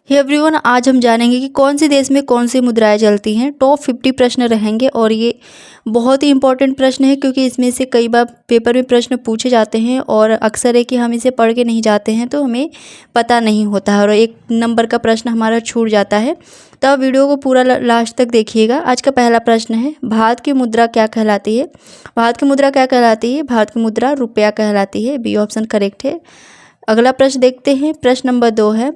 Hey everyone, आज हम जानेंगे कि कौन से देश में कौन सी मुद्राएं चलती हैं। टॉप 50 प्रश्न रहेंगे और ये बहुत ही इंपॉर्टेंट प्रश्न है क्योंकि इसमें से कई बार पेपर में प्रश्न पूछे जाते हैं और अक्सर है कि हम इसे पढ़ के नहीं जाते हैं तो हमें पता नहीं होता है और एक नंबर का प्रश्न हमारा छूट जाता है। तो आप वीडियो को पूरा लास्ट तक देखिएगा। आज का पहला प्रश्न है, भारत की मुद्रा क्या कहलाती है। भारत की मुद्रा क्या कहलाती है? भारत की मुद्रा रुपया कहलाती है। बी ऑप्शन करेक्ट है। अगला प्रश्न देखते हैं। प्रश्न नंबर 2 है,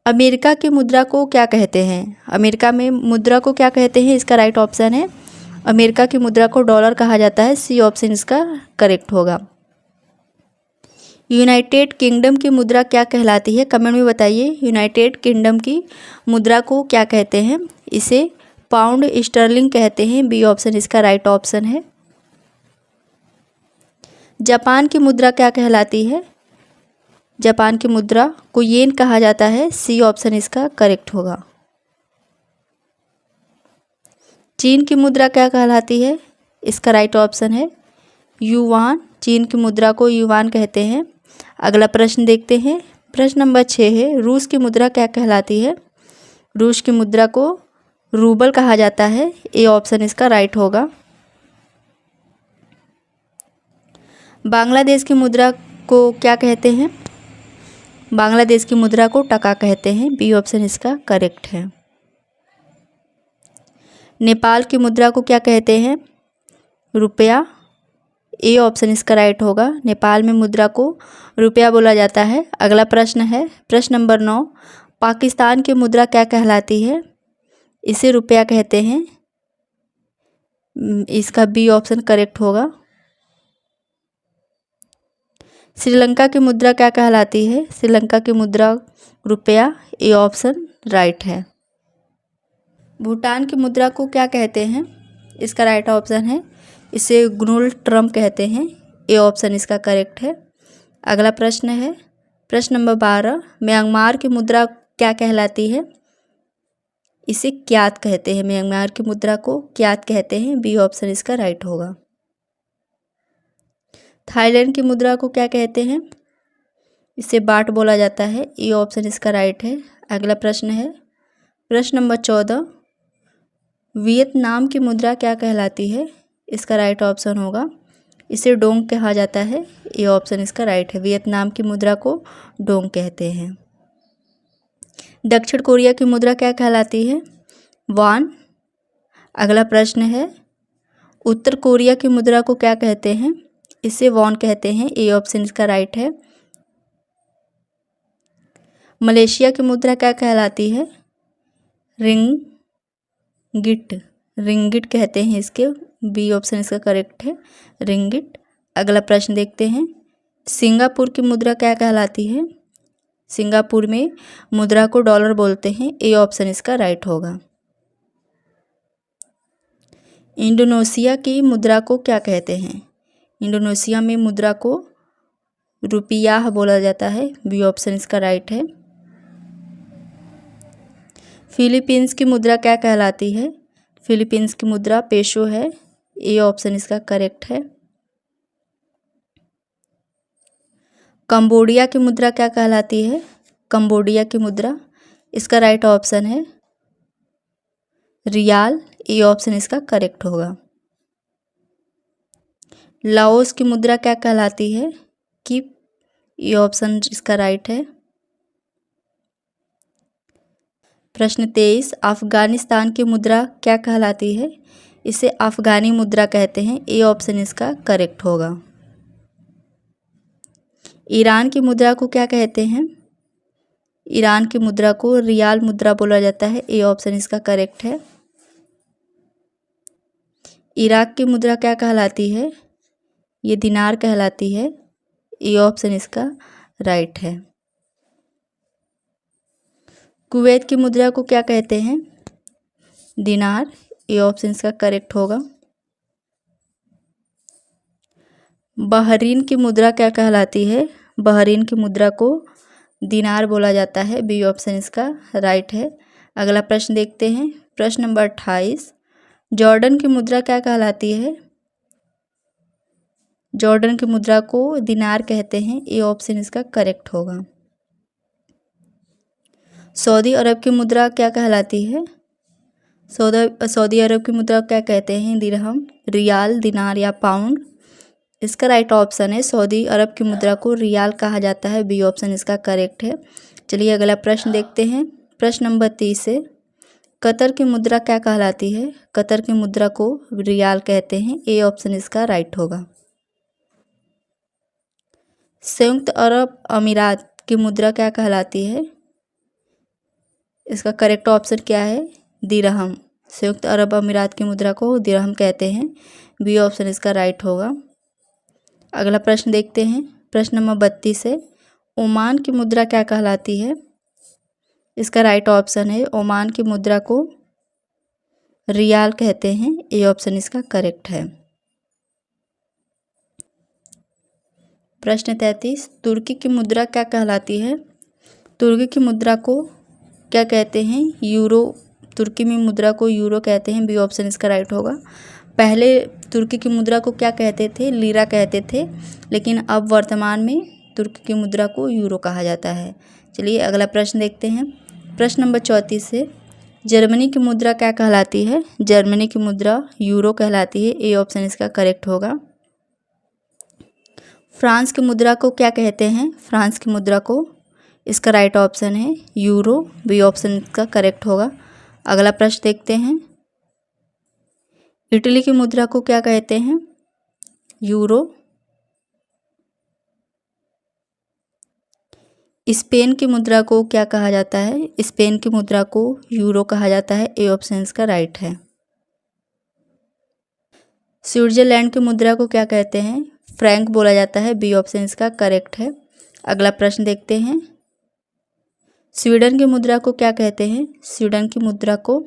अमेरिका की मुद्रा को क्या कहते हैं। अमेरिका में मुद्रा को क्या कहते हैं? इसका राइट ऑप्शन है अमेरिका की मुद्रा को डॉलर कहा जाता है। सी ऑप्शन इसका करेक्ट होगा। यूनाइटेड किंगडम की मुद्रा क्या कहलाती है? कमेंट में बताइए यूनाइटेड किंगडम की मुद्रा को क्या कहते हैं। इसे पाउंड स्टर्लिंग कहते हैं। बी ऑप्शन इसका राइट ऑप्शन है। जापान की मुद्रा क्या कहलाती है? जापान की मुद्रा को येन कहा जाता है। सी ऑप्शन इसका करेक्ट होगा। चीन की मुद्रा क्या कहलाती है? इसका राइट ऑप्शन है युवान। चीन की मुद्रा को युवान कहते हैं। अगला प्रश्न देखते हैं। प्रश्न नंबर 6 है, रूस की मुद्रा क्या कहलाती है। रूस की मुद्रा को रूबल कहा जाता है। ए ऑप्शन इसका राइट होगा। बांग्लादेश की मुद्रा को क्या कहते हैं? बांग्लादेश की मुद्रा को टका कहते हैं। बी ऑप्शन इसका करेक्ट है। नेपाल की मुद्रा को क्या कहते हैं? रुपया। ए ऑप्शन इसका राइट होगा। नेपाल में मुद्रा को रुपया बोला जाता है। अगला प्रश्न है, प्रश्न नंबर 9, पाकिस्तान की मुद्रा क्या कहलाती है। इसे रुपया कहते हैं। इसका बी ऑप्शन करेक्ट होगा। श्रीलंका की मुद्रा क्या कहलाती है। श्रीलंका की मुद्रा रुपया। ए ऑप्शन राइट है। भूटान की मुद्रा को क्या कहते हैं? इसका राइट ऑप्शन है इसे ग्नुल ट्रम्प कहते हैं। ए ऑप्शन इसका करेक्ट है। अगला प्रश्न है, प्रश्न नंबर 12, म्यांमार की मुद्रा क्या कहलाती है। इसे क्यात कहते हैं। म्यांमार की मुद्रा को क्यात कहते हैं। बी ऑप्शन इसका राइट होगा। थाईलैंड की मुद्रा को क्या कहते हैं? इसे बाट बोला जाता है। ए ऑप्शन इसका राइट है। अगला प्रश्न है, प्रश्न नंबर 14, वियतनाम की मुद्रा क्या कहलाती है। इसका राइट ऑप्शन होगा इसे डोंग कहा जाता है। ए ऑप्शन इसका राइट है। वियतनाम की मुद्रा को डोंग कहते हैं। दक्षिण कोरिया की मुद्रा क्या कहलाती है? वान। अगला प्रश्न है, उत्तर कोरिया की मुद्रा को क्या कहते हैं? इसे वॉन कहते हैं। ए ऑप्शन इसका राइट है। मलेशिया की मुद्रा क्या कहलाती है? रिंगिट। रिंगिट कहते हैं इसके। बी ऑप्शन इसका करेक्ट है, रिंगिट। अगला प्रश्न देखते हैं, सिंगापुर की मुद्रा क्या कहलाती है। सिंगापुर में मुद्रा को डॉलर बोलते हैं। ए ऑप्शन इसका राइट होगा। इंडोनेशिया की मुद्रा को क्या कहते हैं? इंडोनेशिया में मुद्रा को रुपया बोला जाता है। बी ऑप्शन इसका राइट है। फिलीपींस की मुद्रा क्या कहलाती है? फिलीपींस की मुद्रा पेसो है। ए ऑप्शन इसका करेक्ट है। कंबोडिया की मुद्रा क्या कहलाती है? कंबोडिया की मुद्रा, इसका राइट ऑप्शन है रियाल। ए ऑप्शन इसका करेक्ट होगा। लाओस की मुद्रा क्या कहलाती है? किप। ए ऑप्शन इसका राइट है। प्रश्न 23, अफगानिस्तान की मुद्रा क्या कहलाती है? इसे अफगानी मुद्रा कहते हैं। ए ऑप्शन इसका करेक्ट होगा। ईरान की मुद्रा को क्या कहते हैं? ईरान की मुद्रा को रियाल मुद्रा बोला जाता है। ए ऑप्शन इसका करेक्ट है। इराक की मुद्रा क्या कहलाती है? ये दिनार कहलाती है। ए ऑप्शन इसका राइट है। कुवैत की मुद्रा को क्या कहते हैं? दिनार। ए ऑप्शन इसका करेक्ट होगा। बहरीन की मुद्रा क्या कहलाती है? बहरीन की मुद्रा को दिनार बोला जाता है। बी ऑप्शन इसका राइट है। अगला प्रश्न देखते हैं, प्रश्न नंबर 28, जॉर्डन की मुद्रा क्या कहलाती है? जॉर्डन की मुद्रा को दिनार कहते हैं। ए ऑप्शन इसका करेक्ट होगा। सऊदी अरब की मुद्रा क्या कहलाती है? सऊदी अरब की मुद्रा क्या कहते हैं? दिरहम, रियाल, दिनार या पाउंड? इसका राइट ऑप्शन है सऊदी अरब की मुद्रा को रियाल कहा जाता है। बी ऑप्शन इसका करेक्ट है। चलिए अगला प्रश्न देखते हैं। प्रश्न नंबर 30 है, कतर की मुद्रा क्या कहलाती है? कतर की मुद्रा को रियाल कहते हैं। ए ऑप्शन इसका राइट होगा। संयुक्त अरब अमीरात की मुद्रा क्या कहलाती है? इसका करेक्ट ऑप्शन क्या है? दिरहम। संयुक्त अरब अमीरात की मुद्रा को दिरहम कहते हैं। बी ऑप्शन इसका राइट होगा। अगला प्रश्न देखते हैं। प्रश्न नंबर 32 है, ओमान की मुद्रा क्या कहलाती है? इसका राइट ऑप्शन है ओमान की मुद्रा को रियाल कहते हैं। ए ऑप्शन इसका करेक्ट है। प्रश्न 33, तुर्की की मुद्रा क्या कहलाती है? तुर्की की मुद्रा को क्या कहते हैं? यूरो। तुर्की में मुद्रा को यूरो कहते हैं। बी ऑप्शन इसका राइट होगा। पहले तुर्की की मुद्रा को क्या कहते थे? लीरा कहते थे, लेकिन अब वर्तमान में तुर्की की मुद्रा को यूरो कहा जाता है। चलिए अगला प्रश्न देखते हैं। प्रश्न नंबर 34 है, जर्मनी की मुद्रा क्या कहलाती है? जर्मनी की मुद्रा यूरो कहलाती है। ए ऑप्शन इसका करेक्ट होगा। फ्रांस की मुद्रा को क्या कहते हैं? फ्रांस की मुद्रा को, इसका राइट ऑप्शन है यूरो। बी ऑप्शन इसका करेक्ट होगा। अगला प्रश्न देखते हैं। इटली की मुद्रा को क्या कहते हैं? यूरो। स्पेन की मुद्रा को क्या कहा जाता है? स्पेन की मुद्रा को यूरो कहा जाता है। ए ऑप्शन इसका राइट है। स्विट्जरलैंड की मुद्रा को क्या कहते हैं? फ्रैंक बोला जाता है। बी ऑप्शन इसका करेक्ट है। अगला प्रश्न देखते हैं। स्वीडन की मुद्रा को क्या कहते हैं? स्वीडन की मुद्रा को,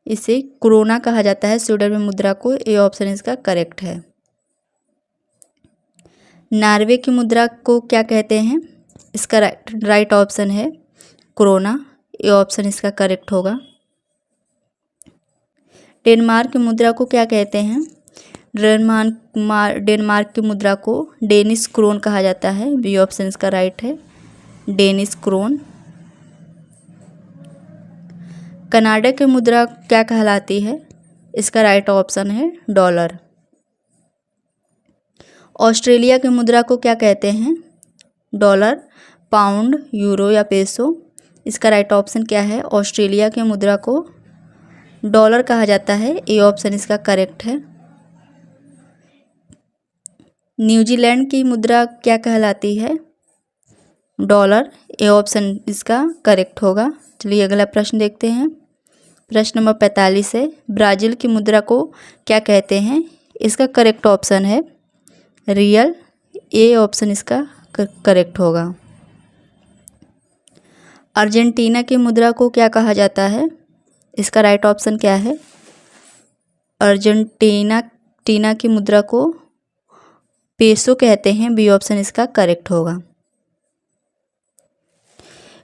इसे क्रोना कहा जाता है। स्वीडन में मुद्रा को। ए ऑप्शन इसका करेक्ट है। नॉर्वे की मुद्रा को क्या कहते हैं? इसका राइट ऑप्शन है क्रोना। ए ऑप्शन इसका करेक्ट होगा। डेनमार्क की मुद्रा को क्या कहते हैं? डेनमार्क की मुद्रा को डेनिश क्रोन कहा जाता है। बी ऑप्शन इसका राइट है डेनिश क्रोन। कनाडा की मुद्रा क्या कहलाती है? इसका राइट ऑप्शन है डॉलर। ऑस्ट्रेलिया की मुद्रा को क्या कहते हैं? डॉलर, पाउंड, यूरो या पेसो? इसका राइट ऑप्शन क्या है? ऑस्ट्रेलिया की मुद्रा को डॉलर कहा जाता है। ए ऑप्शन इसका करेक्ट है। न्यूजीलैंड की मुद्रा क्या कहलाती है? डॉलर। ए ऑप्शन इसका करेक्ट होगा। चलिए अगला प्रश्न देखते हैं। प्रश्न नंबर 45 है, ब्राज़ील की मुद्रा को क्या कहते हैं? इसका करेक्ट ऑप्शन है रियल। ए ऑप्शन इसका करेक्ट होगा। अर्जेंटीना की मुद्रा को क्या कहा जाता है? इसका राइट ऑप्शन क्या है? अर्जेंटीना की मुद्रा को पेसो कहते हैं। बी ऑप्शन इसका करेक्ट होगा।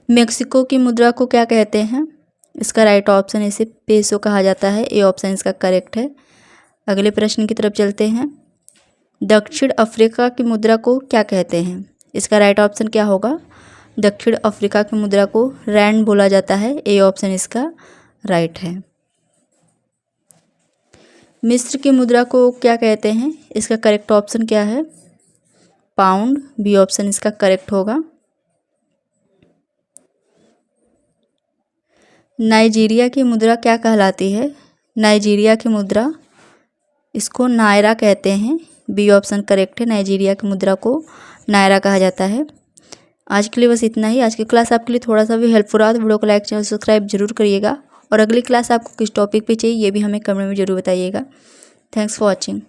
मेक्सिको की मुद्रा को क्या कहते हैं? इसका राइट ऑप्शन इसे पेसो कहा जाता है। ए ऑप्शन इसका करेक्ट है। अगले प्रश्न की तरफ चलते हैं। दक्षिण अफ्रीका की मुद्रा को क्या कहते हैं? इसका राइट ऑप्शन क्या होगा? दक्षिण अफ्रीका की मुद्रा को रैंड बोला जाता है। ए ऑप्शन इसका राइट है। मिस्र की मुद्रा को क्या कहते हैं? इसका करेक्ट ऑप्शन क्या है? पाउंड। बी ऑप्शन इसका करेक्ट होगा। नाइजीरिया की मुद्रा क्या कहलाती है? नाइजीरिया की मुद्रा, इसको नायरा कहते हैं। बी ऑप्शन करेक्ट है। नाइजीरिया की मुद्रा को नायरा कहा जाता है। आज के लिए बस इतना ही। आज की क्लास आपके लिए थोड़ा सा भी हेल्पफुल रहा तो वीडियो को लाइक, चैनल सब्सक्राइब जरूर करिएगा। और अगली क्लास आपको किस टॉपिक पे चाहिए ये भी हमें कमेंट में जरूर बताइएगा। Thanks for watching.